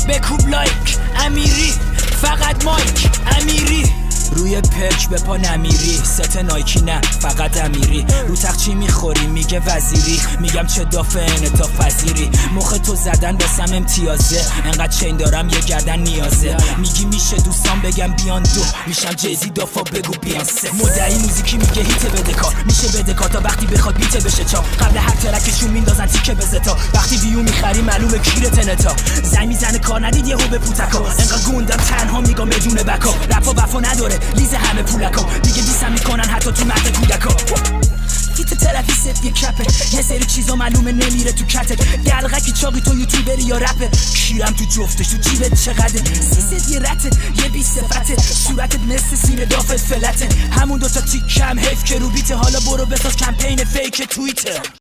بکوب لایک امیری، فقط مایک امیری. روی پک به پا نمیری، ست نایکی نه فقط امیری. رو تخت چی میخوری میگه وزیری، میگم چه دافه انعطاف پذیری. مخ تو زدن واسم امتیازه، انقدر چین دارم یه گردن نیازه. میگی میشه دوستان بگم بیان دو، میشم جیزی دافا بگو بیانسه. مدعی موزیکی میگه هیت بده کار، میشه بده کار تا وقتی بخواد بیت بشه چا. قبل هر ترکشون میندازن تیکه به زتا، وقتی ویو میخری معلومه کیره تنتا. زنگ میزنه کار ندید یهو به پوتکا، انقدر گوندم تنها میگم بدون بکا. رپا وفا نداره لیز همه پولکا، دیگه دیسم میکنن حتی تو مهد کودکا. هیت تلویزیت یه کپه، یه سری چیزا معلومه نمیره تو کتت. دلغکی چاقی تو یوتیوبری یا رپه، کیرم تو جفتش تو جیبت چقدره. سیست یه رته یه بی صفته، صورتت مثل سینه دافت فلته. همون دوتا تیکم حیف که رو بیته، حالا برو بساز کمپین فیک توییته.